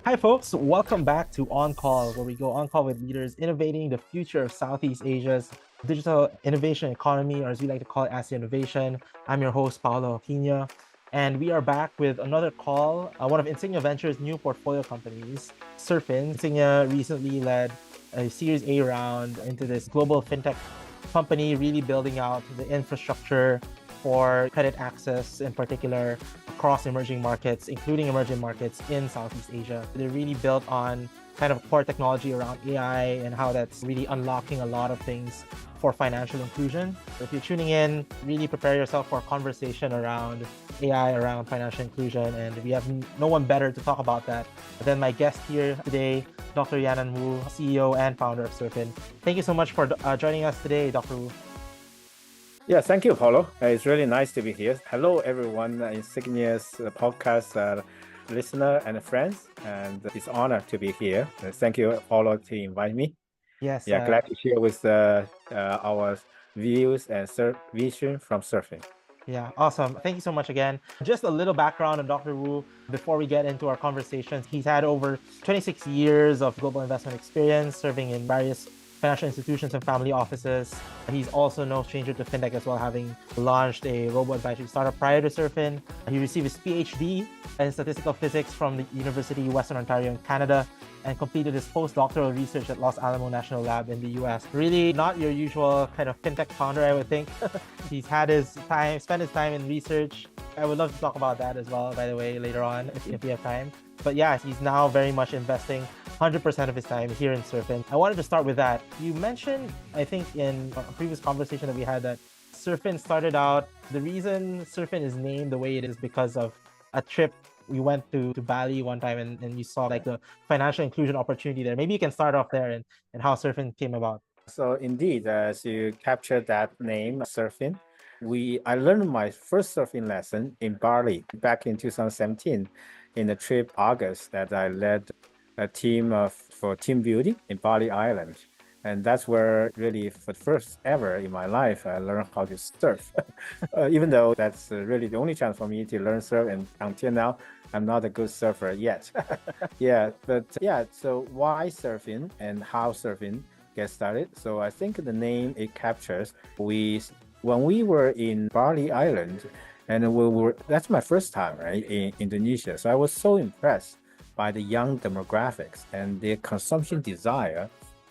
Hi, folks. Welcome back to On Call, where we go on call with leaders innovating the future of Southeast Asia's digital innovation economy, or as we like to call it, ASEAN Innovation. I'm your host, Paulo, and we are back with another call. One of Insignia Ventures' new portfolio companies, Surfin. Insignia recently led a Series A round into this global fintech company, really building out the infrastructure for credit access, in particular, across emerging markets, including emerging markets in Southeast Asia. They're really built on kind of core technology around AI and how that's really unlocking a lot of things for financial inclusion. So if you're tuning in, really prepare yourself for a conversation around AI, around financial inclusion. And we have no one better to talk about that than my guest here today, Dr. Yanan Wu, CEO and founder of Surfin. Thank you so much for joining us today, Dr. Wu. Yeah, thank you, Paulo. It's really nice to be here. Hello, everyone, Insignia's podcast listener and friends, and it's an honor to be here. Thank you, Paulo, to invite me. Yes. Yeah, glad to share with our views and vision from surfing. Yeah, awesome. Thank you so much again. Just a little background on Dr. Wu before we get into our conversations. He's had over 26 years of global investment experience, serving in various financial institutions and family offices. He's also no stranger to fintech as well, having launched a robo-advisory startup prior to Surfin. He received his PhD in statistical physics from the University of Western Ontario in Canada and completed his postdoctoral research at Los Alamos National Lab in the US. Really not your usual kind of fintech founder, I would think. He's had spent his time in research. I would love to talk about that as well, by the way, later on, if we have time. But yeah, he's now very much investing 100% of his time here in Surfin. I wanted to start with that. You mentioned, I think in a previous conversation that we had, that Surfin started out, the reason Surfin is named the way it is because of a trip we went to Bali one time and you saw like the financial inclusion opportunity there. Maybe you can start off there and how Surfin came about. So indeed, as you captured that name, surfing, I learned my first surfing lesson in Bali back in 2017 in a trip August that I led a team for team building in Bali Island. And that's where really for the first ever in my life, I learned how to surf. Even though that's really the only chance for me to learn surf. And until now, I'm not a good surfer yet. So why surfing and how surfing get started? So I think the name it captures, when we were in Bali Island, and that's my first time, right, in Indonesia. So I was so impressed by the young demographics and their consumption desire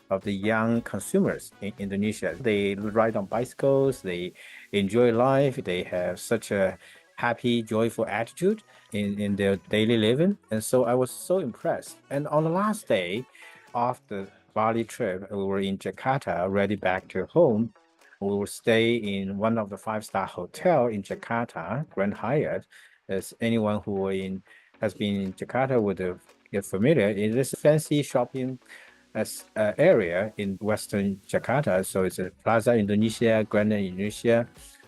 of the young consumers in Indonesia. They ride on bicycles, they enjoy life, they have such a happy, joyful attitude in their daily living. And so I was so impressed. And on the last day of the Bali trip, we were in Jakarta, ready back to home. We will stay in one of the five-star hotel in Jakarta, Grand Hyatt. As anyone who has been in Jakarta would get familiar, it is a fancy shopping area in Western Jakarta. So it's a Plaza Indonesia, Grand Indonesia,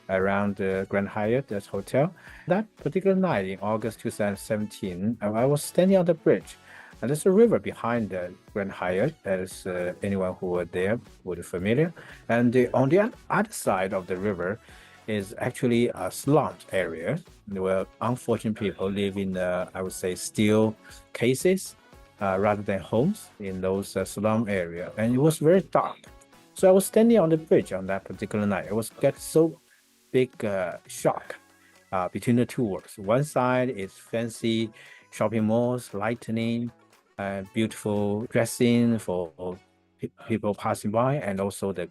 around the Grand Hyatt, that hotel. That particular night in August 2017, I was standing on the bridge. And there's a river behind the Grand Hyatt, as anyone who were there would be familiar. And on the other side of the river is actually a slum area where unfortunate people live in, I would say, steel cases rather than homes in those slum area. And it was very dark. So I was standing on the bridge on that particular night. I was get so big shock between the two worlds. One side is fancy shopping malls, lightning, beautiful dressing for people passing by, and also the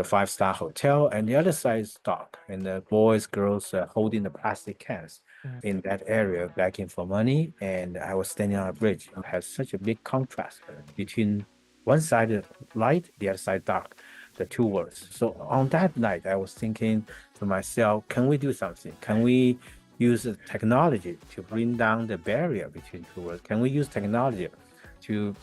five-star hotel. And the other side is dark, and the boys, girls holding the plastic cans in that area, begging for money. And I was standing on a bridge. It has such a big contrast between one side light, the other side dark, the two worlds. So on that night, I was thinking to myself, can we do something? Can we use technology to bring down the barrier between two worlds? Can we use technology to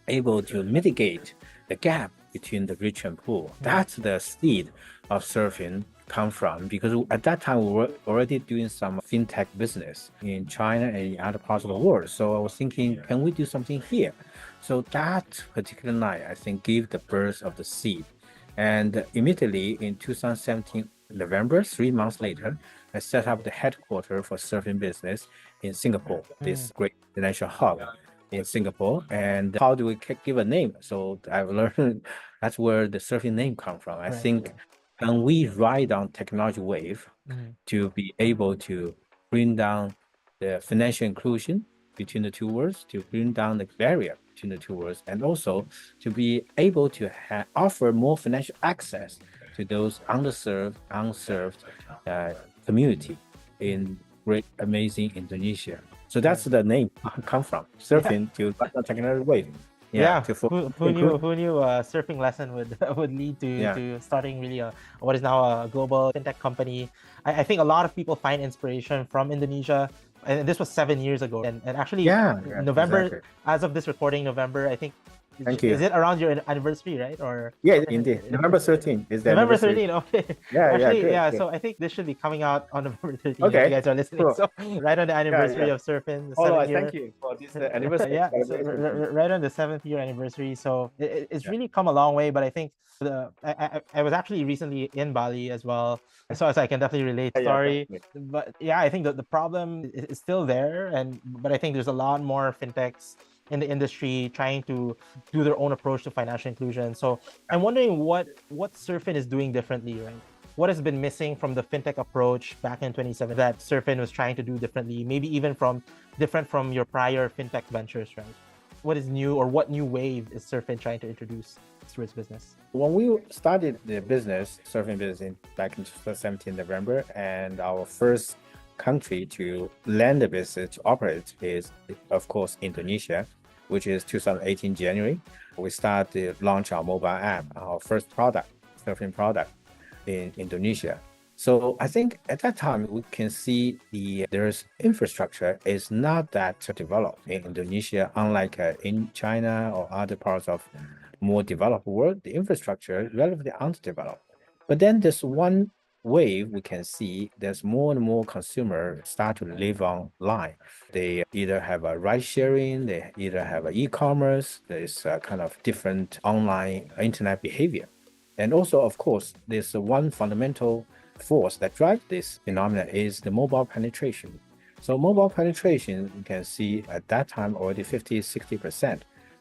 able to mitigate the gap between the rich and poor? That's the seed of surfing come from, because at that time we were already doing some fintech business in China and in other parts of the world. So I was thinking, can we do something here? So that particular night, I think, gave the birth of the seed. And immediately in 2017, November, 3 months later, I set up the headquarters for surfing business in Singapore, this great financial hub. in Singapore. And how do we give a name? So I've learned that's where the surfing name come from. I think when we ride on technology wave to be able to bring down the financial inclusion between the two worlds, to bring down the barrier between the two worlds, and also to be able to offer more financial access to those unserved community in great, amazing Indonesia. So that's the name come from, surfing to technology wave. Yeah, to who knew a surfing lesson would would lead to starting really what is now a global fintech company. I think a lot of people find inspiration from Indonesia, and this was 7 years ago. And actually, November, exactly. as of this recording, November, I think. Thank you. Is it around your anniversary, right? Or yeah, indeed. November 13th is the November anniversary. 13th. Okay. Yeah, Actually, good. So I think this should be coming out on November 13th. Okay. If you guys are listening. Cool. So right on the anniversary of Surfin, the Paulo, 7th year. thank you for this anniversary. Yeah, so right on the 7th year anniversary. So it's really come a long way. But I think I was actually recently in Bali as well, so I can definitely relate to the story. But yeah, I think that the problem is still there, but I think there's a lot more fintechs in the industry trying to do their own approach to financial inclusion. So I'm wondering what Surfin is doing differently, right? What has been missing from the fintech approach back in 2017 that Surfin was trying to do differently, maybe even different from your prior fintech ventures, right? What is new, or what new wave is Surfin trying to introduce to its business? When we started the business, surfing business, back in 2017 November, and our first country to land the business to operate is, of course, Indonesia, which is 2018 January. We started to launch our mobile app, our first product, surfing product in Indonesia. So I think at that time we can see there's infrastructure is not that developed in Indonesia, unlike in China or other parts of more developed world. The infrastructure is relatively underdeveloped. But then there's one wave we can see, there's more and more consumers start to live online. They either have a ride sharing, they either have a e-commerce, there's a kind of different online internet behavior. And also, of course, there's one fundamental force that drives this phenomenon is the mobile penetration. So mobile penetration, you can see at that time already 50-60%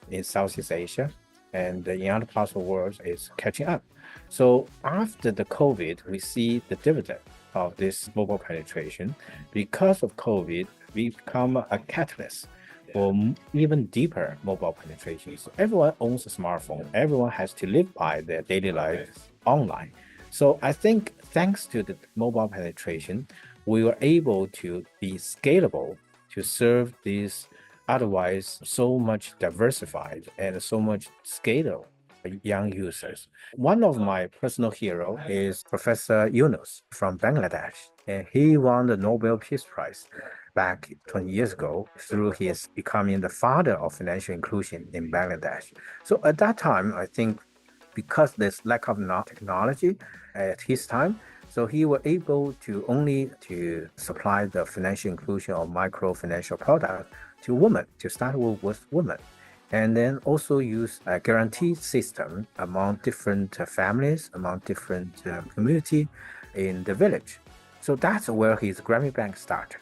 in Southeast Asia, and in other parts of the world is catching up. So after the COVID, we see the dividend of this mobile penetration. Because of COVID, we become a catalyst for even deeper mobile penetration. So everyone owns a smartphone. Everyone has to live by their daily life online. So I think thanks to the mobile penetration, we were able to be scalable to serve these otherwise so much diversified and so much scalable young users. One of my personal heroes is Professor Yunus from Bangladesh, and he won the Nobel Peace Prize back 20 years ago through his becoming the father of financial inclusion in Bangladesh. So at that time, I think because there's lack of technology at his time, so he was able to only to supply the financial inclusion of micro financial product to women, to start with women, and then also use a guarantee system among different families, among different community in the village. So that's where his Grammy Bank started.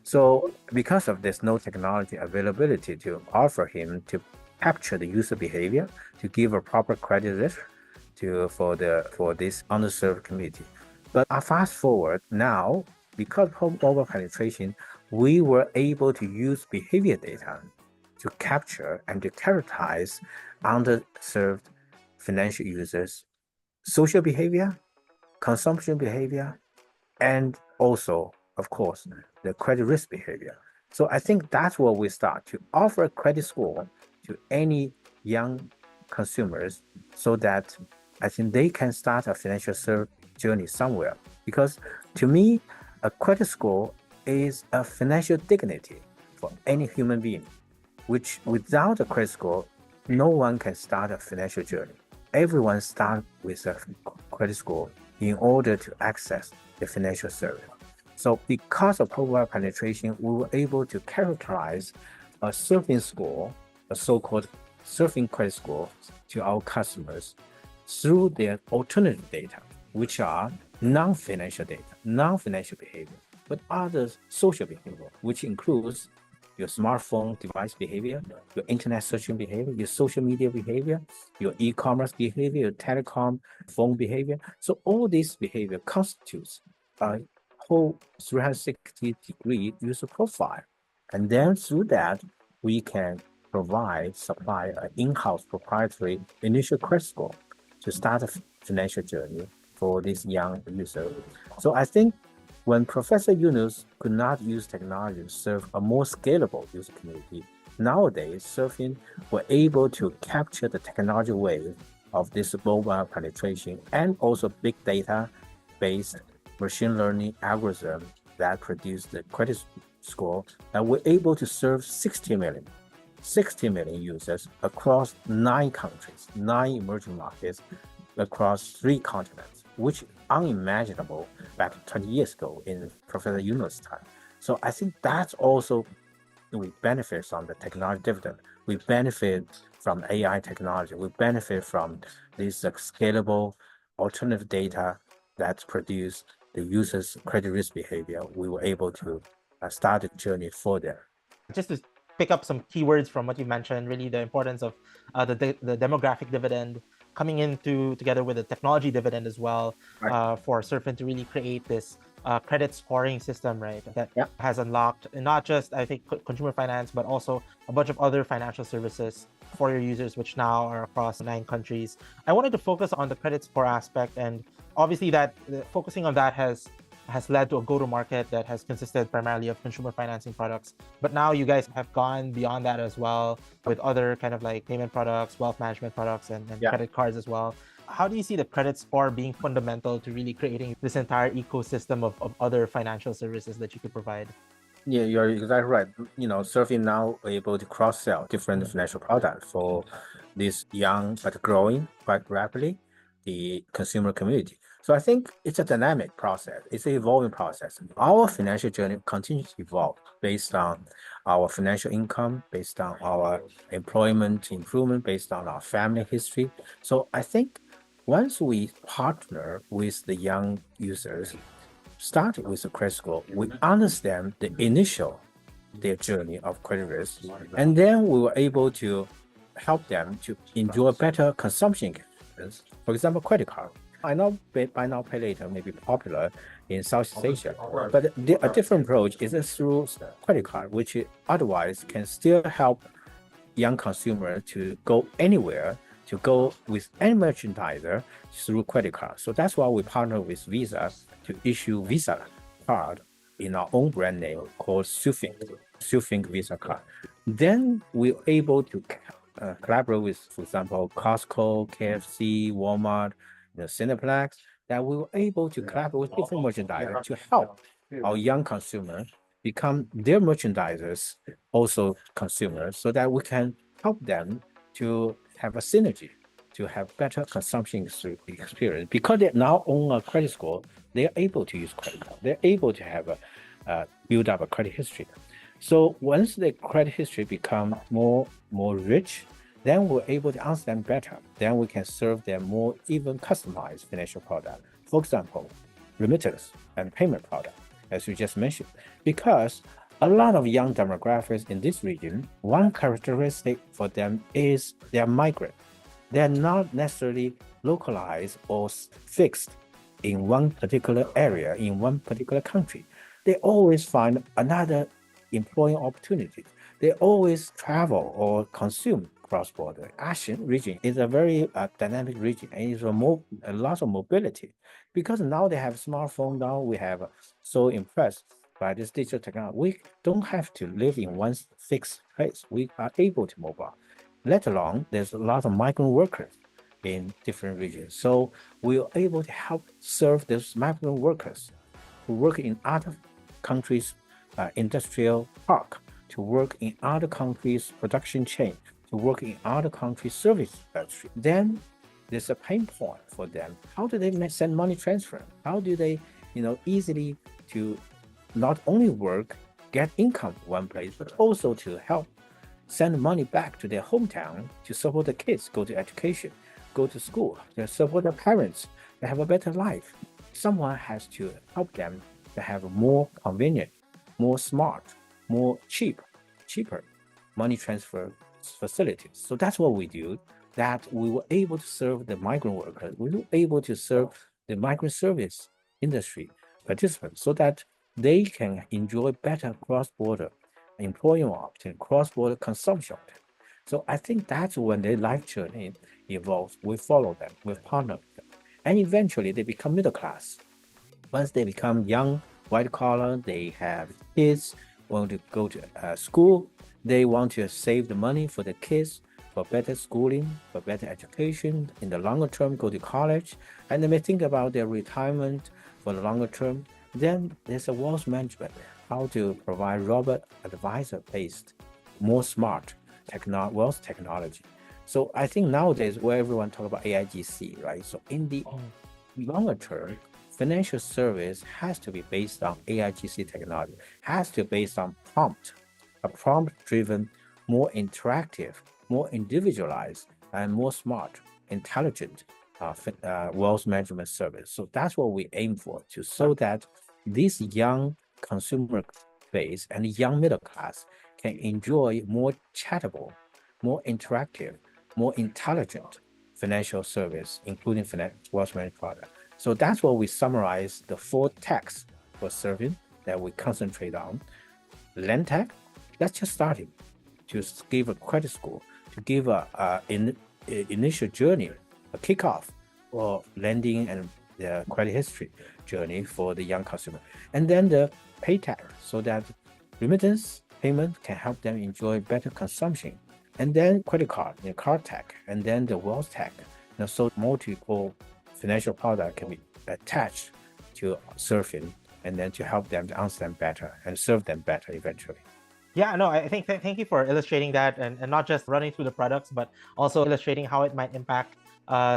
So because of this no technology availability to offer him to capture the user behavior, to give a proper credit risk for this underserved community. But fast forward now, because of mobile penetration, we were able to use behavior data to capture and to characterize underserved financial users' social behavior, consumption behavior, and also, of course, the credit risk behavior. So I think that's where we start to offer a credit score to any young consumers so that I think they can start a financial journey somewhere. Because to me, a credit score is a financial dignity for any human being, which without a credit score, no one can start a financial journey. Everyone starts with a credit score in order to access the financial service. So because of mobile penetration, we were able to characterize a surfing score, a so-called surfing credit score, to our customers through their alternative data, which are non-financial data, non-financial behavior, but other social behavior, which includes your smartphone device behavior, your internet searching behavior, your social media behavior, your e-commerce behavior, your telecom phone behavior. So all this behavior constitutes a whole 360-degree user profile. And then through that, we can supply an in-house proprietary initial credit score to start a financial journey for this young user. So I think when Professor Yunus could not use technology to serve a more scalable user community, nowadays Surfin were able to capture the technology wave of this mobile penetration and also big data-based machine learning algorithm that produce the credit score, that we're able to serve 60 million users across 9 countries, 9 emerging markets across 3 continents, which is unimaginable back 20 years ago in Professor Yunus' time. So I think that's also, we benefit from the technology dividend. We benefit from AI technology. We benefit from this scalable alternative data that produce the user's credit risk behavior. We were able to start the journey for them. Just to pick up some keywords from what you mentioned, really the importance of the demographic dividend coming into together with the technology dividend as well, Right. for Surfin to really create this credit scoring system, right? That Yeah. has unlocked not just, I think, consumer finance, but also a bunch of other financial services for your users, which now are across 9 countries. I wanted to focus on the credit score aspect, and obviously that focusing on that has led to a go-to-market that has consisted primarily of consumer financing products. But now you guys have gone beyond that as well with other kind of like payment products, wealth management products, and Yeah. credit cards as well. How do you see the credit score being fundamental to really creating this entire ecosystem of other financial services that you could provide? Yeah, you're exactly right. Surfing now able to cross-sell different financial products for this young but growing quite rapidly, the consumer community. So I think it's a dynamic process. It's an evolving process. Our financial journey continues to evolve based on our financial income, based on our employment improvement, based on our family history. So I think once we partner with the young users, starting with the credit score, we understand their journey of credit risk, and then we were able to help them to enjoy better consumption experience. For example, credit card. I know buy now, pay later may be popular in Southeast Asia, but a different approach is through credit card, which otherwise can still help young consumer to go anywhere, to go with any merchandiser through credit card. So that's why we partner with Visa to issue Visa card in our own brand name called Surfin Visa card. Then we're able to collaborate with, for example, Costco, KFC, Walmart, Cineplex, that we were able to collaborate with different merchandisers to help our young consumer become their merchandisers, also consumers, so that we can help them to have a synergy, to have better consumption experience. Because they now own a credit score, they are able to use credit card. They're able to have build up a credit history. So once the credit history become more rich, then we're able to understand better. Then we can serve them more even customized financial product. For example, remittance and payment product, as you just mentioned, because a lot of young demographics in this region, one characteristic for them is they're migrant. They're not necessarily localized or fixed in one particular area, in one particular country. They always find another employing opportunity. They always travel or consume cross-border. ASEAN region is a very dynamic region, and it's a lot of mobility. Because now they have smartphone, now we have so impressed by this digital technology. We don't have to live in one fixed place. We are able to mobile. Let alone, there's a lot of migrant workers in different regions. So we are able to help serve those migrant workers who work in other countries' industrial park, to work in other countries' production chain, to work in other countries' service industry. Then there's a pain point for them. How do they send money transfer? How do they, easily to not only work, get income one place, but also to help send money back to their hometown to support the kids, go to education, go to school, to support their parents, to have a better life. Someone has to help them to have a more convenient, more smart, more cheap cheaper money transfer facilities. So that's what we do, that we were able to serve the migrant workers. We were able to serve the migrant service industry participants so that they can enjoy better cross-border employment opportunity, cross-border consumption opportunity. So I think that's when their life journey evolves. We follow them, we partner with them. And eventually they become middle class. Once they become young, white collar, they have kids, want to go to school, they want to save the money for the kids, for better schooling, for better education, in the longer term, go to college, and they may think about their retirement for the longer term. Then there's a wealth management, how to provide robot advisor based, more smart wealth technology. So I think nowadays where everyone talk about AIGC, right? So in the longer term, financial service has to be based on AIGC technology, has to be based on a prompt-driven, more interactive, more individualized, and more smart, intelligent wealth management service. So that's what we aim for, so that this young consumer base and young middle class can enjoy more chattable, more interactive, more intelligent financial service, including wealth management product. So that's what we summarize the 4 techs for Surfin that we concentrate on. Lend tech, that's just starting to give a credit score, to give initial journey, a kickoff for lending and the credit history journey for the young consumer. And then the pay tech, so that remittance payment can help them enjoy better consumption. And then credit card, card tech, and then the wealth tech. So multiple financial product can be attached to Surfin, and then to help them to understand better and serve them better eventually. Yeah, no, I think thank you for illustrating that, and not just running through the products, but also illustrating how it might impact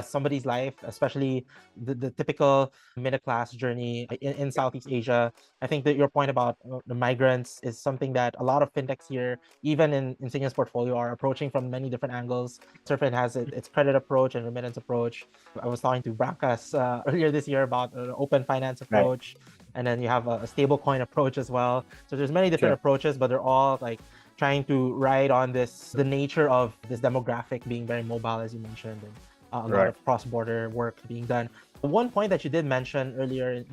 somebody's life, especially the typical middle class journey in Southeast Asia. I think that your point about the migrants is something that a lot of fintechs here, even in Insignia's portfolio, are approaching from many different angles. Surfin has its credit approach and remittance approach. I was talking to Brankas earlier this year about an open finance approach. Right. And then you have a stable coin approach as well. So there's many different approaches, but they're all like trying to ride on the nature of this demographic being very mobile, as you mentioned, and a lot of cross-border work being done. One point that you did mention earlier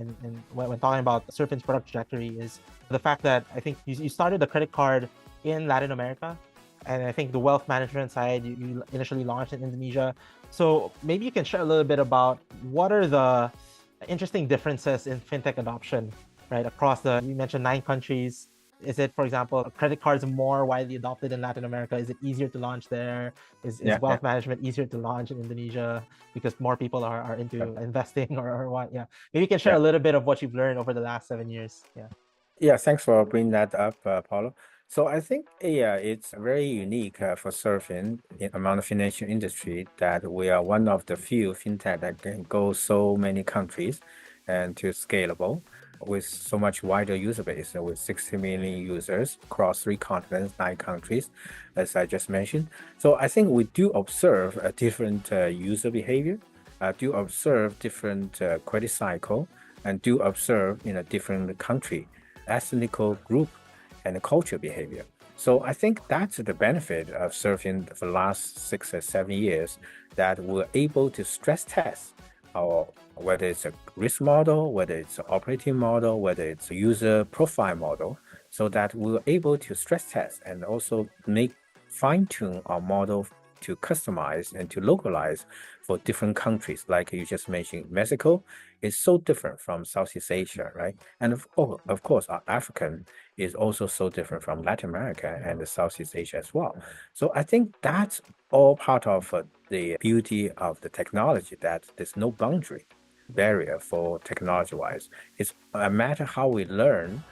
when talking about Surfin's product trajectory is the fact that I think you started the credit card in Latin America, and I think the wealth management side you initially launched in Indonesia. So maybe you can share a little bit about what are the interesting differences in fintech adoption, right, across you mentioned 9 countries. Is it, for example, credit cards more widely adopted in Latin America? Is it easier to launch there? Is wealth management easier to launch in Indonesia because more people are into investing or what? Yeah, maybe you can share a little bit of what you've learned over the last 7 years. Yeah, thanks for bringing that up, Paulo. So I think, it's very unique for Surfin among the financial industry that we are one of the few fintech that can go so many countries and to scalable with so much wider user base, with 60 million users across 3 continents, 9 countries, as I just mentioned. So I think we do observe a different user behavior, do observe different credit cycle, and do observe in a different country, ethnical group, and culture behavior. So I think that's the benefit of Surfin for the last 6 or 7 years, that we're able to stress test whether it's a risk model, whether it's an operating model, whether it's a user profile model, so that we're able to stress test and also fine-tune our model to customize and to localize for different countries. Like you just mentioned, Mexico is so different from Southeast Asia, right? And of course, our African is also so different from Latin America and the Southeast Asia as well. So I think that's all part of the beauty of the technology, that there's no barrier for technology-wise. It's a matter how we learn,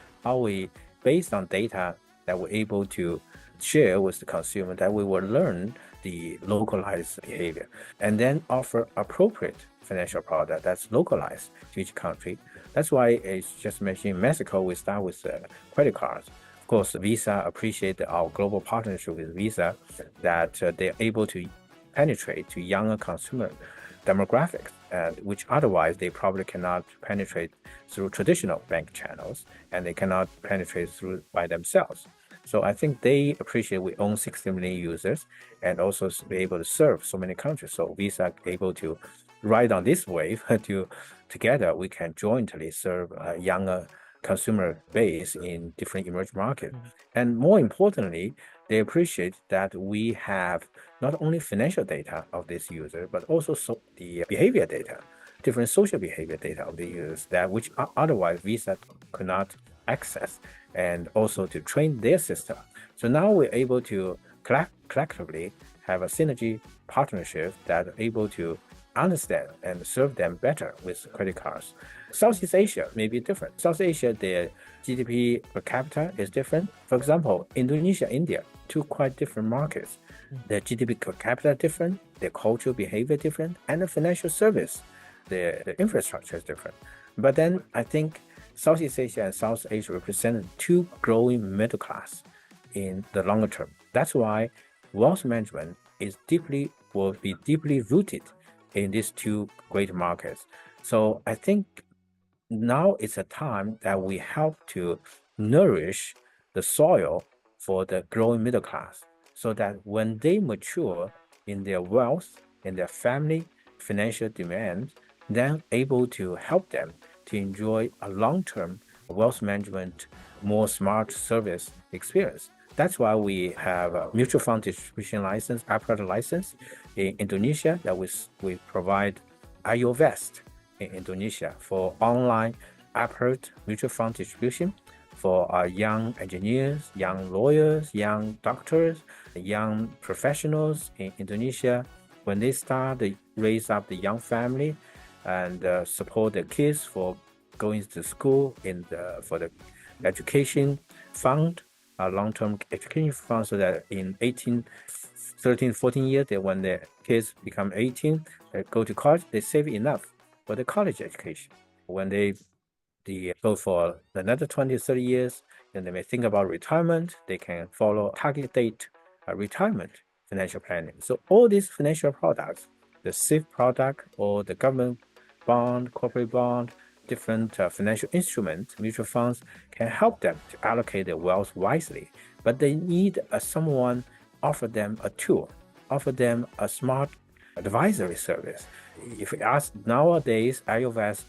based on data that we're able to share with the consumer, that we will learn the localized behavior and then offer appropriate financial product that's localized to each country. That's why it's just mentioned Mexico, we start with credit cards. Of course, Visa appreciate our global partnership with Visa, that they're able to penetrate to younger consumer demographics, which otherwise they probably cannot penetrate through traditional bank channels, and they cannot penetrate through by themselves. So I think they appreciate we own 60 million users and also be able to serve so many countries. So Visa able to ride on this wave to together we can jointly serve a younger consumer base in different emerging markets. And more importantly, they appreciate that we have not only financial data of this user, but also the behavior data, different social behavior data of the users that which otherwise Visa could not access, and also to train their system. So now we're able to collectively have a synergy partnership that are able to understand and serve them better with credit cards. Southeast Asia may be different. South Asia, their GDP per capita is different. For example, Indonesia, India, two quite different markets. Their GDP per capita different, their cultural behavior different, and the financial service, the infrastructure is different. But then I think Southeast Asia and South Asia represent two growing middle class in the longer term. That's why wealth management will be deeply rooted in these two great markets. So I think now it's a time that we help to nourish the soil for the growing middle class so that when they mature in their wealth, in their family financial demand, then able to help them to enjoy a long-term wealth management, more smart service experience. That's why we have a mutual fund distribution license, apparatus license in Indonesia that we provide IOVest in Indonesia for online apparatus mutual fund distribution for our young engineers, young lawyers, young doctors, young professionals in Indonesia. When they start, they raise up the young family and support their kids for going to school for the education fund, long-term education fund, so that in 13, 14 years, when their kids become 18, they go to college, they save enough for the college education. When they go for another 20, 30 years, then they may think about retirement, they can follow target date retirement financial planning. So all these financial products, the SIF product or the government bond, corporate bond, different financial instruments, mutual funds can help them to allocate their wealth wisely. But they need someone offer them a tool, offer them a smart advisory service. If you ask nowadays, iOS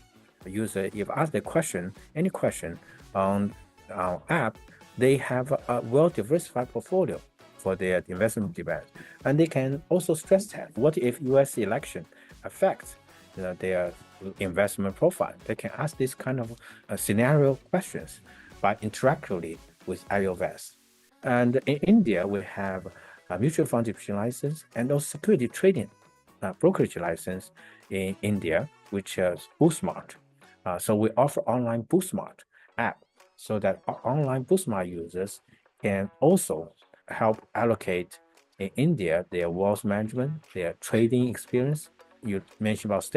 user, if you ask the question, any question on our app, they have a well-diversified portfolio for their investment demand. And they can also stress test, what if US election affects their investment profile? They can ask this kind of scenario questions by interactively with iOS. And in India, we have a mutual fund distribution license and also security trading brokerage license in India, which is BoostSmart. So we offer online BoostSmart app so that online BoostSmart users can also help allocate in India their wealth management, their trading experience. You mentioned about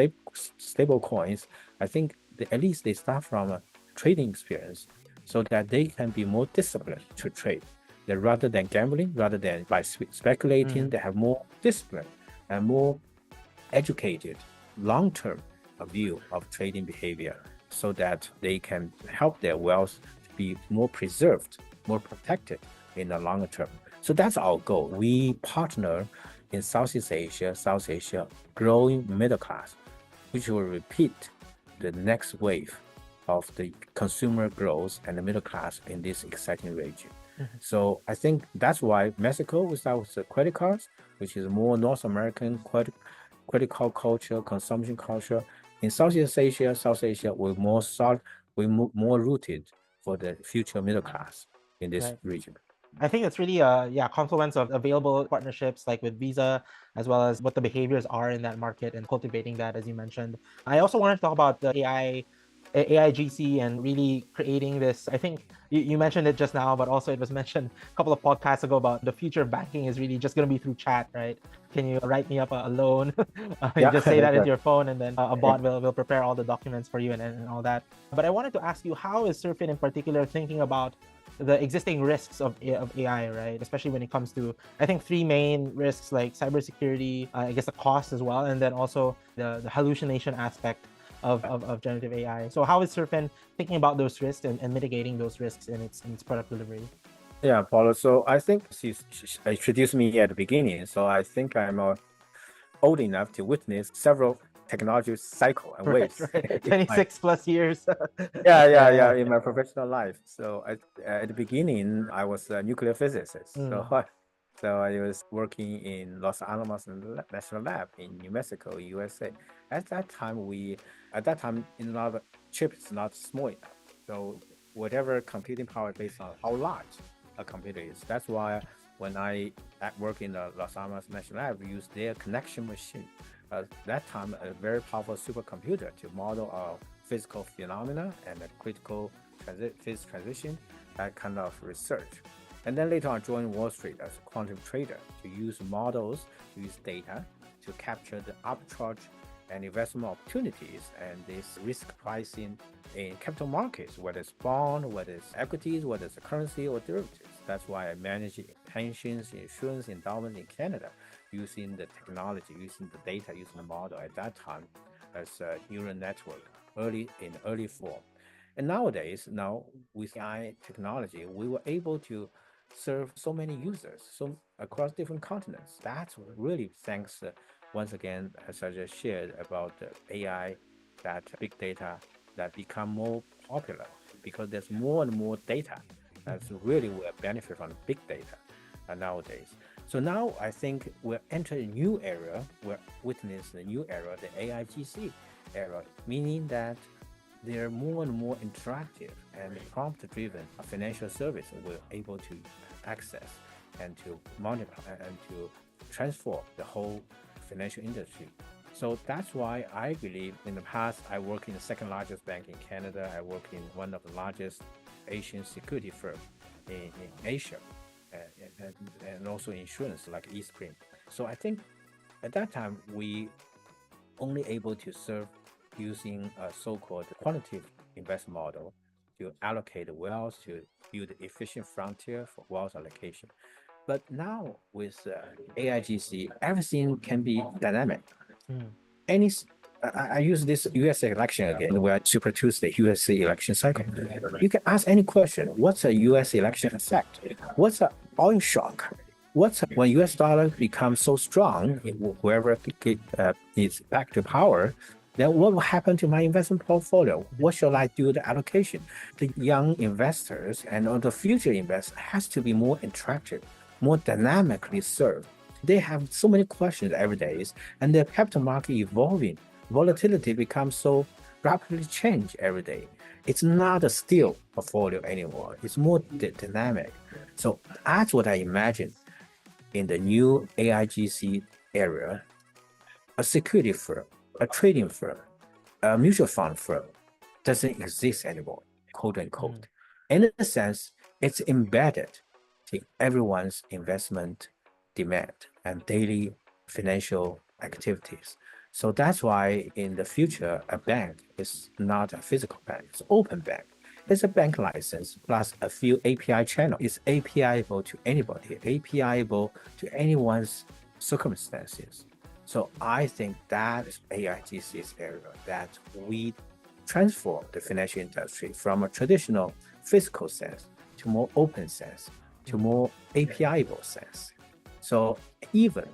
stable coins. I think at least they start from a trading experience so that they can be more disciplined to trade. That rather than gambling, rather than by speculating, they have more discipline and more educated long-term view of trading behavior so that they can help their wealth to be more preserved, more protected in the longer term. So that's our goal. We partner in Southeast Asia, growing middle class, which will repeat the next wave of the consumer growth and the middle class in this exciting region. So I think that's why Mexico, we start with the credit cards, which is more North American credit card culture, consumption culture. In Southeast Asia, South Asia, we're more solid, we're more rooted for the future middle class in this region. I think it's really a confluence of available partnerships like with Visa, as well as what the behaviors are in that market and cultivating that, as you mentioned. I also wanted to talk about the AIGC and really creating this. I think you mentioned it just now, but also it was mentioned a couple of podcasts ago about the future of banking is really just going to be through chat, right? Can you write me up a loan? You just say that into your phone, and then a bot will prepare all the documents for you and all that. But I wanted to ask you, how is Surfin in particular thinking about the existing risks of AI, right? Especially when it comes to, I think, three main risks like cybersecurity, I guess the cost as well, and then also the hallucination aspect of generative AI. So how is Surfin thinking about those risks and mitigating those risks in its product delivery? Yeah, Paulo. So I think she introduced me at the beginning. So I think I'm old enough to witness several technology cycle and Right, waves right. in my 26 plus years. yeah Yeah. in my professional life. So at the beginning, I was a nuclear physicist. So Mm, so I was working in Los Alamos National Lab in New Mexico, USA. At that time, in another chip is not small enough. So whatever computing power based on how large a computer is. That's why when I at work in the Los Alamos National Lab, we use their connection machine. That time, a very powerful supercomputer to model physical phenomena and a critical phase transition, that kind of research. And then later on, joined Wall Street as a quantum trader to use models, to use data to capture the arbitrage and investment opportunities and this risk pricing in capital markets, whether it's bond, whether it's equities, whether it's a currency or derivatives. That's why I manage pensions, insurance, endowment in Canada using the technology, using the data, using the model at that time as a neural network early form. And nowadays, now with AI technology, we were able to serve so many users, so across different continents. That's really thanks once again, as I just shared about the AI, that big data that become more popular because there's more and more data. That's really will benefit from big data nowadays. So now I think we're entering a new era. We're witnessing a new era, the AIGC era, meaning that they're more and more interactive and prompt-driven financial service we're able to access and to monitor and to transform the whole financial industry. So that's why I believe in the past I worked in the second largest bank in Canada. I work in one of the largest Asian security firm in Asia, and also insurance like Eastspring. So I think at that time we only able to serve using a so-called quantitative investment model to allocate wealth to build efficient frontier for wealth allocation. But now with AIGC, everything can be dynamic. mm, Any I use this US election again, where Super Tuesday, USA election cycle. You can ask any question. What's a US election effect? What's an oil shock? When US dollar becomes so strong, whoever is back to power, then what will happen to my investment portfolio? What shall I do the allocation? The young investors and the future investors has to be more interactive, more dynamically served. They have so many questions every day, and the capital market evolving. Volatility becomes so rapidly change every day. It's not a still portfolio anymore. It's more dynamic. So that's what I imagine in the new AIGC area. A security firm, a trading firm, a mutual fund firm doesn't exist anymore, quote mm, unquote. In a sense, it's embedded in everyone's investment demand and daily financial activities. So that's why in the future, a bank is not a physical bank, it's an open bank. It's a bank license plus a few API channels. It's API-able to anybody, API-able to anyone's circumstances. So I think that is AIGC's area that we transform the financial industry from a traditional physical sense to more open sense, to mm. more API-able sense. So even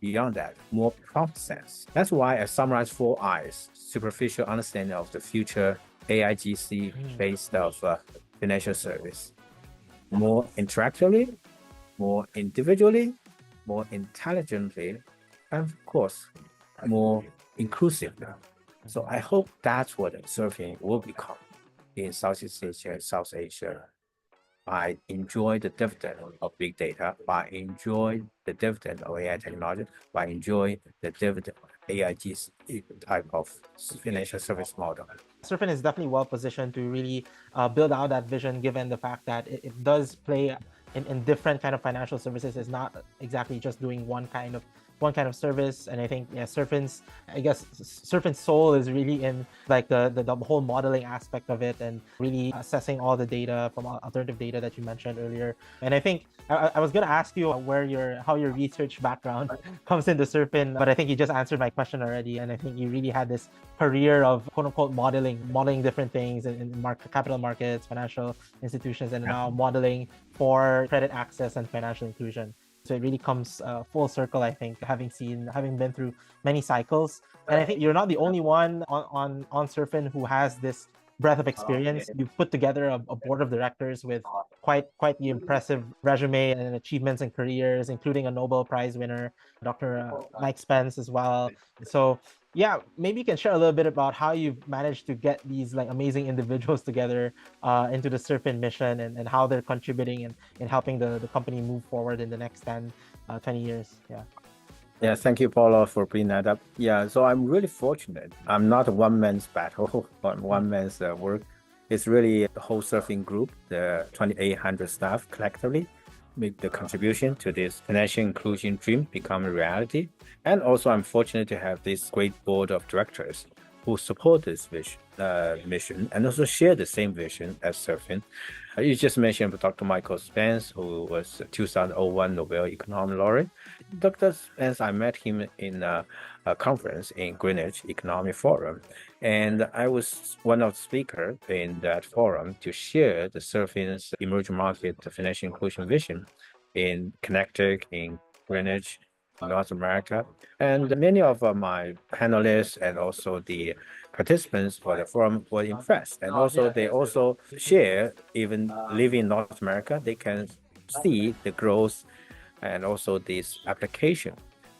beyond that, more prompt sense. That's why I summarize 4 I's: superficial understanding of the future AIGC based of financial service, more interactively, more individually, more intelligently, and of course, more inclusively. So I hope that's what surfing will become in Southeast Asia and South Asia. I enjoy the dividend of big data, I enjoy the dividend of AI technology, I enjoy the dividend of AIG's type of financial service model. Surfin is definitely well positioned to really build out that vision, given the fact that it does play in different kind of financial services. It's not exactly just doing one kind of service. And I think Surfin's soul is really in like the whole modeling aspect of it and really assessing all the data from alternative data that you mentioned earlier. And I think I was gonna ask you how your research background comes into Surfin, but I think you just answered my question already. And I think you really had this career of quote unquote modeling different things in capital markets, financial institutions, and now modeling for credit access and financial inclusion. So it really comes full circle, I think, having been through many cycles. And I think you're not the only one on Surfin who has this breadth of experience. You've put together a board of directors with quite the impressive resume and achievements and careers, including a Nobel Prize winner, Dr. Mike Spence as well. So yeah, maybe you can share a little bit about how you've managed to get these like amazing individuals together into the Surfin mission, and how they're contributing in helping the company move forward in the next 10, 20 years. Yeah. Yeah, thank you, Paulo, for bringing that up. Yeah, so I'm really fortunate. I'm not a one man's battle or one man's work. It's really the whole Surfing group, the 2,800 staff collectively, make the contribution to this financial inclusion dream become a reality. And also, I'm fortunate to have this great board of directors who support this mission and also share the same vision as Surfing. You just mentioned Dr. Michael Spence, who was 2001 Nobel Economic Laureate. Dr. Spence, I met him in a conference in Greenwich Economic Forum, and I was one of the speakers in that forum to share the Surfing's emerging market financial inclusion vision in Connecticut, in Greenwich, North America. And many of my panelists and also the participants for the forum were impressed. And also they also share, even living in North America, they can see the growth and also this application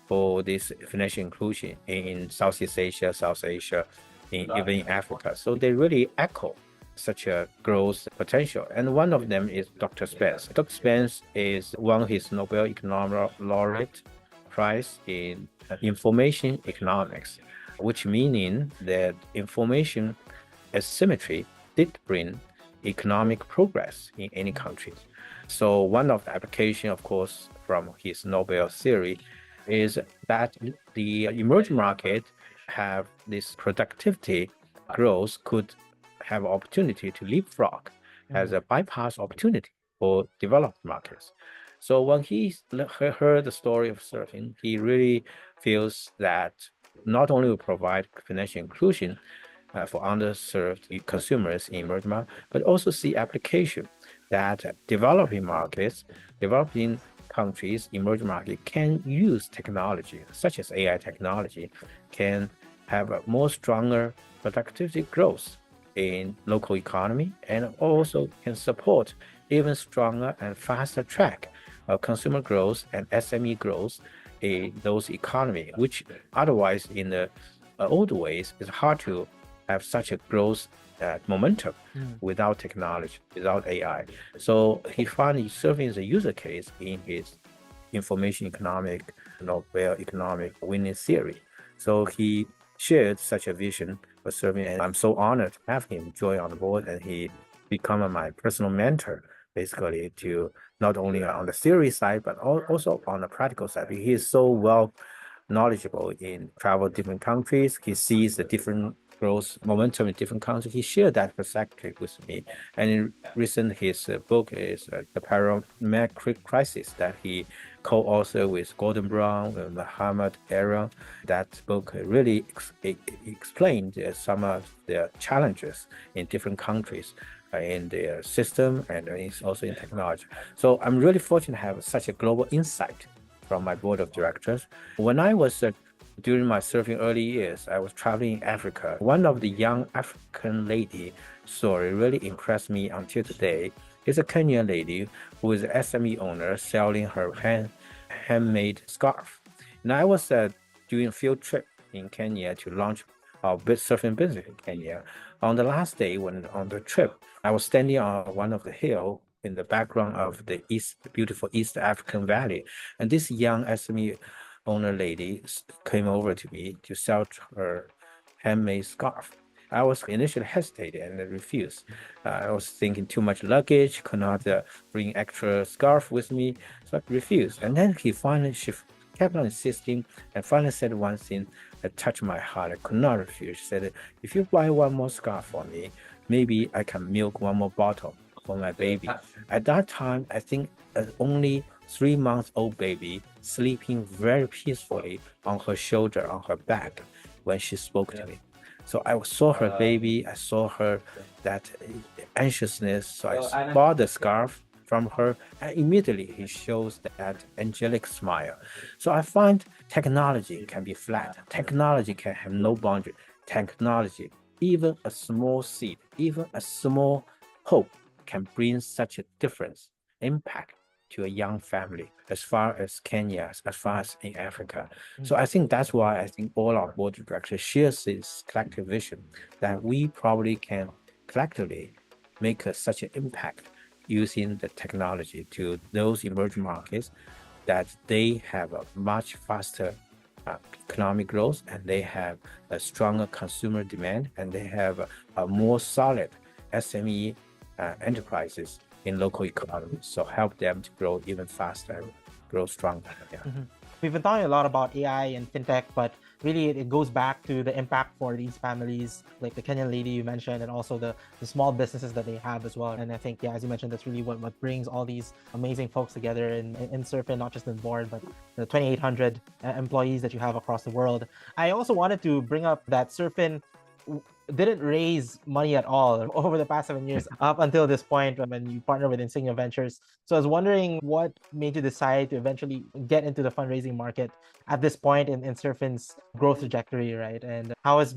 for this financial inclusion in Southeast Asia, South Asia, even in Africa. So they really echo such a growth potential. And one of them is Dr. Spence. Dr. Spence is won his Nobel Economic Laureate Prize in information economics, which meaning that information asymmetry did bring economic progress in any country. So one of the application, of course, from his Nobel theory is that the emerging market have this productivity growth could have opportunity to leapfrog as a bypass opportunity for developed markets. So when he heard the story of Surfing, he really feels that not only will provide financial inclusion for underserved consumers in emerging markets, but also see application that developing markets, developing countries, emerging markets can use technology, such as AI technology, can have a more stronger productivity growth in local economy, and also can support even stronger and faster track of consumer growth and SME growth in those economy, which otherwise in the old ways is hard to have such a growth momentum without technology, without AI. So he found Surfing as a user case in his information economic, Nobel economic winning theory. So he shared such a vision for Surfing, and I'm so honored to have him join on the board, and he become my personal mentor, basically, to not only on the theory side, but also on the practical side. He is so well knowledgeable in travel different countries. He sees the different growth momentum in different countries. He shared that perspective with me. And in recent, his book is The Parametric Crisis that he co-authored with Gordon Brown and Muhammad Aaron. That book really explained some of the challenges in different countries in their system and also in technology. So I'm really fortunate to have such a global insight from my board of directors. When I was during my Surfing early years, I was traveling in Africa. One of the young African lady story really impressed me until today. It's a Kenyan lady who is an SME owner selling her handmade scarf. And I was doing a field trip in Kenya to launch our surfing business in Kenya. On the last day on the trip, I was standing on one of the hill in the background of the beautiful East African Valley. And this young SME owner lady came over to me to sell her handmade scarf. I was initially hesitated and refused. I was thinking too much luggage, could not bring extra scarf with me, so I refused. And then she kept on insisting and finally said one thing that touched my heart. I could not refuse. She said, if you buy one more scarf for me, maybe I can milk one more bottle for my baby. At that time, I think only 3-month-old baby sleeping very peacefully on her shoulder, on her back when she spoke to me. So I saw her baby, I saw her that anxiousness. So I bought the scarf from her, and immediately he shows that angelic smile. So I find technology can be flat. Technology can have no boundary. Technology, even a small seed, even a small hope can bring such a difference, impact to a young family as far as Kenya, as far as in Africa. So I think that's why I think all our board of directors shares this collective vision that we probably can collectively make such an impact using the technology to those emerging markets that they have a much faster economic growth, and they have a stronger consumer demand, and they have a more solid SME enterprises in local economies. So help them to grow even faster, grow stronger. Yeah. We've been talking a lot about AI and fintech, but really it goes back to the impact for these families, like the Kenyan lady you mentioned, and also the small businesses that they have as well. And I think, yeah, as you mentioned, that's really what brings all these amazing folks together in Surfin, not just in the board, but the 2,800 employees that you have across the world. I also wanted to bring up that Surfin didn't raise money at all over the past 7 years up until this point when you partner with Insignia Ventures. So I was wondering what made you decide to eventually get into the fundraising market at this point in Surfin's growth trajectory, right? And how has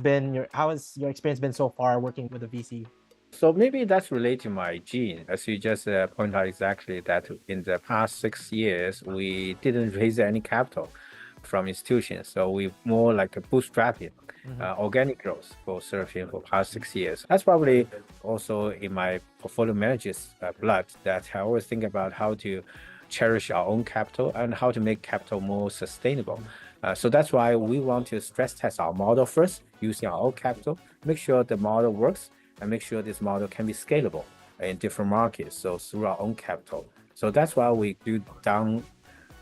your experience been so far working with a VC? So maybe that's related to my gene, as you just point out exactly that in the past 6 years, we didn't raise any capital from institutions. So we more like a bootstrapping, organic growth for Surfing for past 6 years. That's probably also in my portfolio manager's blood, that I always think about how to cherish our own capital and how to make capital more sustainable. So that's why we want to stress test our model first using our own capital, make sure the model works, and make sure this model can be scalable in different markets. So through our own capital. So that's why we do down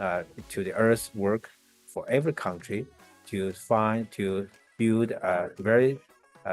to the earth work for every country to build a very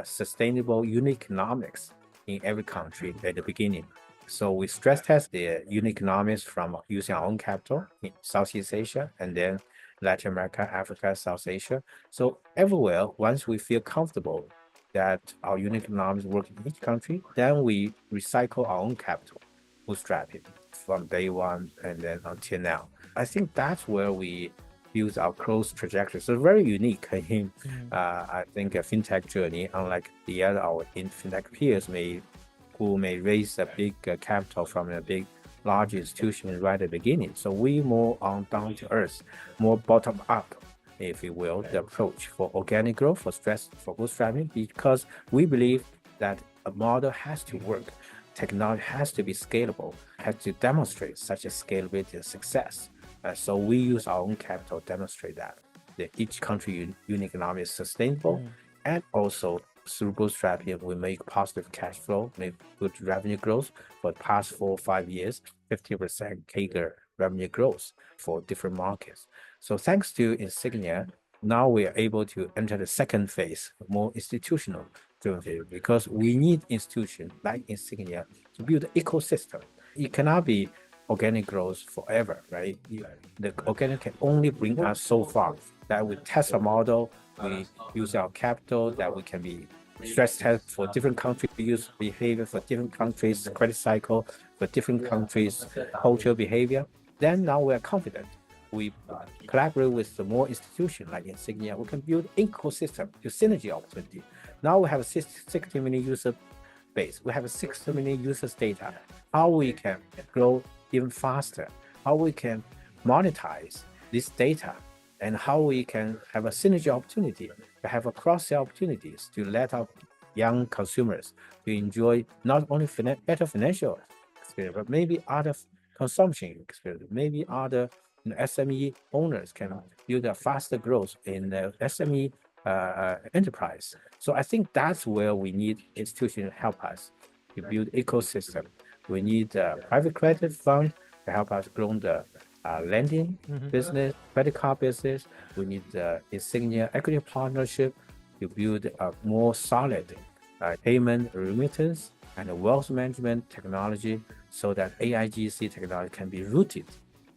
sustainable unit economics in every country at the beginning. So we stress test the unit economics from using our own capital in Southeast Asia, and then Latin America, Africa, South Asia. So everywhere, once we feel comfortable that our unit economics work in each country, then we recycle our own capital, bootstrap it from day one and then until now. I think that's where we build our growth trajectory. So very unique. I think a fintech journey, unlike the other our fintech peers who may raise a big capital from a big large institution right at the beginning. So we more on down to earth, more bottom up, if you will, the approach for organic growth, for bootstrapping, because we believe that a model has to work. Technology has to be scalable, has to demonstrate such a scalability and success. So we use our own capital to demonstrate that each country unit economics is sustainable, and also through bootstrapping, we make positive cash flow, make good revenue growth for the past 4 or 5 years, 50% CAGR revenue growth for different markets. So thanks to Insignia, now we are able to enter the second phase, more institutional driven phase, because we need institutions like Insignia to build an ecosystem. It cannot be organic growth forever, right? The organic can only bring us so far, that we test a model, we use our capital, that we can be stress test for different countries, use behavior for different countries, credit cycle for different countries, cultural behavior. Then now we are confident. We collaborate with the more institutions like Insignia. We can build ecosystem to synergy opportunity. Now we have a 60 million user base. We have a 60 million users data. How we can grow even faster, how we can monetize this data, and how we can have a synergy opportunity, to have a cross-sell opportunities to let our young consumers to enjoy not only better financial experience, but maybe other consumption experience, maybe other SME owners can build a faster growth in the SME enterprise. So I think that's where we need institutions to help us to build ecosystem. We need a private credit fund to help us grow the lending business, credit card business. We need the Insignia equity partnership to build a more solid payment, remittance, and wealth management technology, so that AIGC technology can be rooted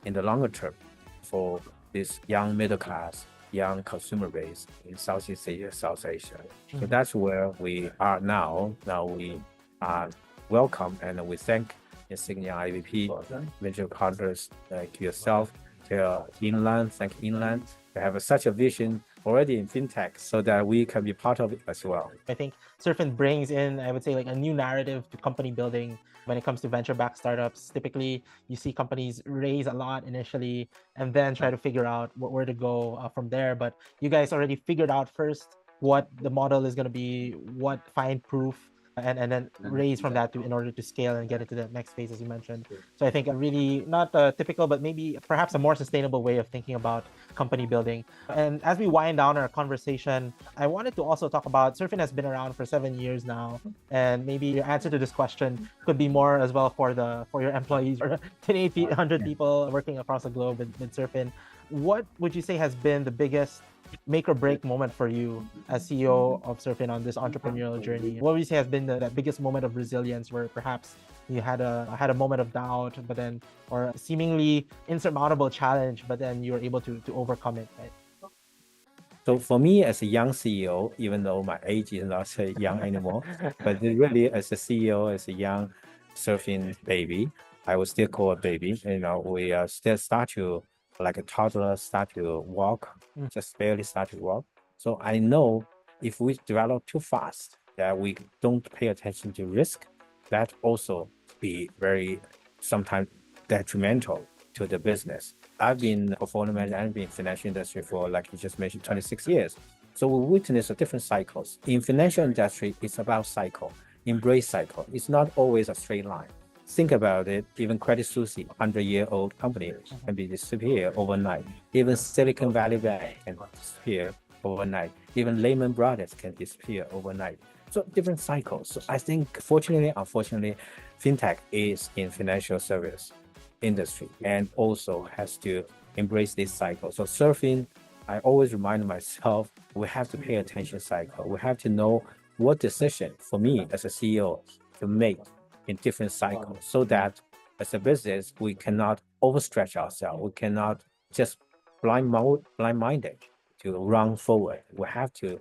in the longer term for this young middle class, young consumer base in Southeast Asia, South Asia. So that's where we are now. Now we are welcome, and we thank senior IVP, venture partners like yourself, to Inland, thank Inland. We have such a vision already in fintech so that we can be part of it as well. I think Surfin brings in, I would say, like a new narrative to company building when it comes to venture-backed startups. Typically, you see companies raise a lot initially and then try to figure out where to go from there. But you guys already figured out first what the model is going to be, what find proof, and then raise from that in order to scale and get into the next phase, as you mentioned. So I think a really not a typical, but maybe perhaps a more sustainable way of thinking about company building. And as we wind down our conversation, I wanted to also talk about Surfin has been around for 7 years now, and maybe your answer to this question could be more as well for your employees or 2,800 people working across the globe with Surfin. What would you say has been the biggest make or break moment for you as CEO of Surfin on this entrepreneurial journey? What would you say has been that biggest moment of resilience where perhaps you had a moment of doubt, but then, or a seemingly insurmountable challenge, but then you were able to overcome it, right? So for me as a young CEO, even though my age is not so young anymore, but really as a CEO, as a young Surfing baby, I would still call a baby. We still start to, like a toddler, start to walk, just barely start to walk. So I know if we develop too fast, that we don't pay attention to risk, that also be very sometimes detrimental to the business. I've been a portfolio manager and been in financial industry for, like you just mentioned, 26 years. So we witness different cycles. In financial industry, it's about cycle, embrace cycle. It's not always a straight line. Think about it, even Credit Suisse, 100-year-old company, can be disappear overnight. Even Silicon Valley Bank can disappear overnight. Even Lehman Brothers can disappear overnight. So different cycles. So I think, fortunately, unfortunately, fintech is in financial service industry and also has to embrace this cycle. So Surfing, I always remind myself, we have to pay attention cycle. We have to know what decision for me as a CEO to make in different cycles so that as a business, we cannot overstretch ourselves. We cannot just blind-minded to run forward. We have to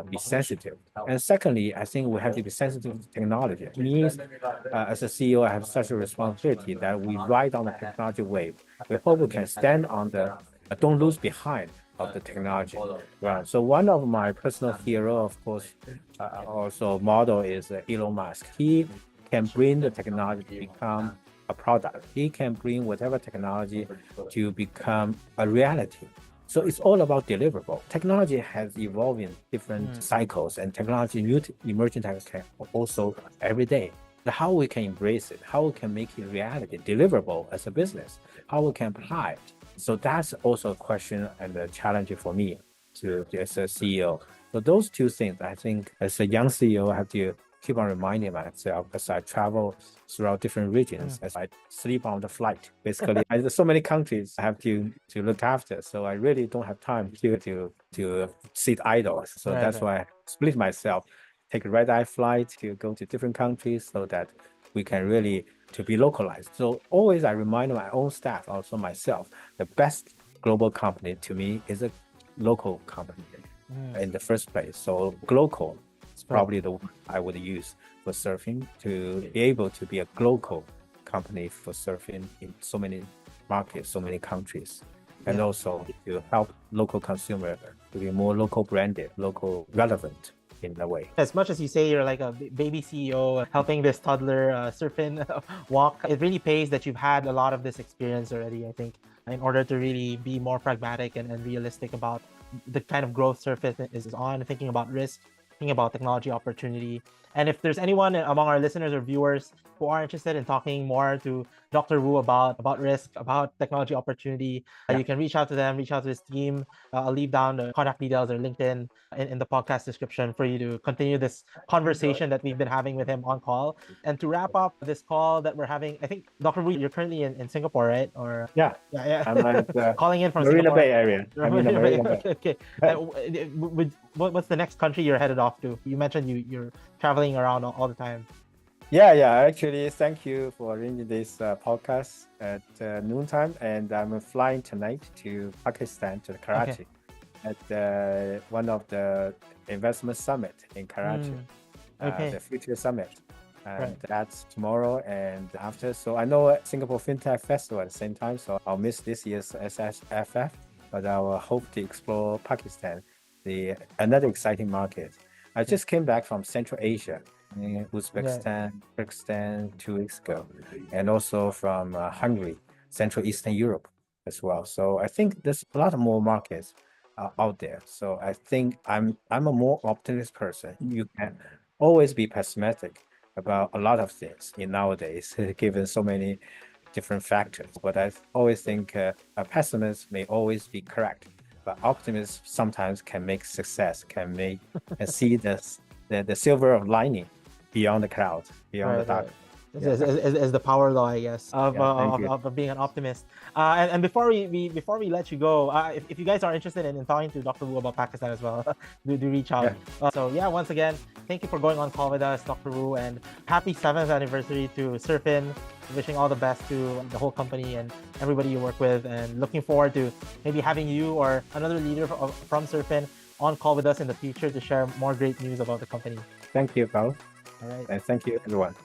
be sensitive. And secondly, I think we have to be sensitive to technology. It means as a CEO, I have such a responsibility that we ride on the technology wave. We hope we can stand on the, don't lose behind of the technology. Right. So one of my personal hero, of course, also model is Elon Musk. He can bring the technology to become a product. He can bring whatever technology to become a reality. So it's all about deliverable. Technology has evolved in different cycles, and technology, new emerging technology also every day. How we can embrace it, how we can make it reality, deliverable as a business, how we can apply it. So that's also a question and a challenge for me as a CEO. So those two things, I think as a young CEO, I have to keep on reminding myself as I travel throughout different regions, as I sleep on the flight. Basically, there's so many countries I have to look after. So I really don't have time to sit idle. So that's why I split myself, take a red-eye flight to go to different countries so that we can really to be localized. So always I remind my own staff, also myself, the best global company to me is a local company in the first place. So global is probably the word I would use for Surfing, to be able to be a global company for Surfing in so many markets, so many countries, and also to help local consumer to be more local branded, local relevant in a way. As much as you say you're like a baby CEO helping this toddler Surfin walk, it really pays that you've had a lot of this experience already, I think, in order to really be more pragmatic and realistic about the kind of growth Surfin is on, thinking about risk, thinking about technology opportunity. And if there's anyone among our listeners or viewers who are interested in talking more to Dr. Wu about risk, about technology opportunity, you can reach out to them, reach out to his team. I'll leave down the contact details or LinkedIn in the podcast description for you to continue this conversation that we've been having with him on call. And to wrap up this call that we're having, I think, Dr. Wu, you're currently in Singapore, right? Or yeah. I'm at calling in from Marina Singapore. Bay area. I'm in the Marina Bay. Okay. What's the next country you're headed off to? You mentioned you're traveling around all the time. Yeah. Actually, thank you for arranging this podcast at noontime. And I'm flying tonight to Pakistan, to Karachi, at one of the investment summit in Karachi, the Future Summit. and Right. that's tomorrow and after. So I know Singapore Fintech Festival at the same time, so I'll miss this year's SSFF, but I will hope to explore Pakistan, another exciting market. I just came back from Central Asia, in Yeah. Uzbekistan, Kyrgyzstan 2 weeks ago, and also from Hungary, Central Eastern Europe as well. So I think there's a lot more markets out there. So I think I'm a more optimistic person. You can always be pessimistic about a lot of things in nowadays, given so many different factors. But I always think a pessimist may always be correct, but optimists sometimes can make success, can see the silver of lining beyond the cloud, beyond the Right, dark. right. Yeah, Is the power law, I guess, yeah. Thank you. of being an optimist. And before we let you go, if you guys are interested in talking to Dr. Wu about Pakistan as well, do reach out. Yeah. So yeah, once again, thank you for going on call with us, Dr. Wu, and happy 7th anniversary to Surfin. Wishing all the best to the whole company and everybody you work with, and looking forward to maybe having you or another leader from Surfin on call with us in the future to share more great news about the company. Thank you, Paulo, All right. and thank you, everyone.